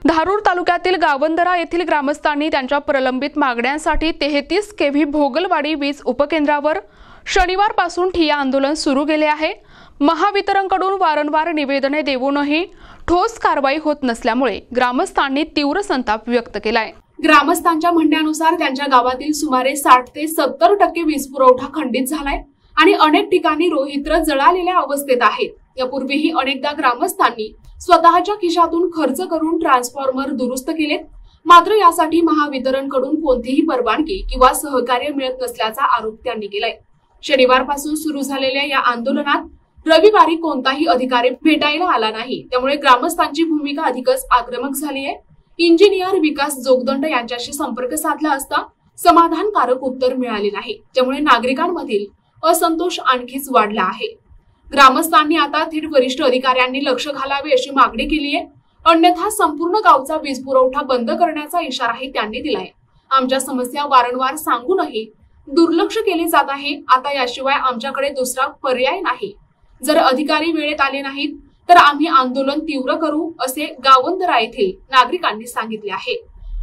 धारूर तालुक्यातील गावंदरा येथील ग्रामस्थांनी त्यांच्या प्रलंबित मागण्यांसाठी 33 केव्ही भोगलवाडी वीज उपकेंद्रावर शनिवारपासून ठिय्या आंदोलन सुरू केले आहे। महावितरणकडून वारंवार निवेदने देऊनही ठोस कारवाई होत नसल्यामुळे ग्रामस्थांनी तीव्र संताप व्यक्त केलाय। ग्रामस्थांच्या म्हणण्यानुसार त्यांच्या गावातील सुमारे 60 ते 70% वीज पुरवठा खंडित झालाय आणि अनेक ठिकाणी रोहित्र जळालेल्या अवस्थेत आहेत। यापूर्वीही अनेकदा ग्रामस्थांनी स्वतःच्या खिशातून खर्च करून ट्रान्सफॉर्मर दुरुस्त केलेत, मात्र यासाठी महावितरणकडून कोणतीही परवानगी किंवा सहकार्य मिळत नसल्याचा आरोप त्यांनी केलाय। शनिवारपासून सुरू झालेल्या या आंदोलनात रविवारी कोणताही अधिकारी भेटायला आला नाही, त्यामुळे ग्रामस्थांची भूमिका अधिकच आक्रमक झाली आहे। इंजिनियर विकास जोगदंड यांच्याशी संपर्क साधला असता समाधानकारक उत्तर मिळाले नाही, त्यामुळे नागरिकांमधील असंतोष आणखीच वाढला आहे। ग्रामस्थांनी आता थेट वरिष्ठ अधिकाऱ्यांनी लक्ष घालावे अशी मागणी केली आहे, अन्यथा संपूर्ण गावचा वीज पुरवठा बंद करण्याचा इशाराही त्यांनी दिलाय। आमच्या समस्या वारंवार सांगूनही दुर्लक्ष केले जात आहे। आता याशिवाय आमच्याकडे दुसरा पर्याय नाही। जर अधिकारी वेळेत आले नाहीत तर आम्ही आंदोलन तीव्र करू, असे गावंदरा येथील नागरिकांनी सांगितले आहे।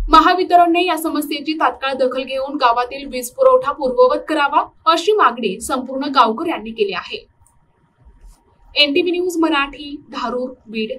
महावितरणने या समस्येची तात्काळ दखल घेऊन गावातील वीज पुरवठा पूर्ववत करावा अशी मागणी संपूर्ण गावकऱ्यांनी केली आहे। NTV news Marathi, Dharur, Beed.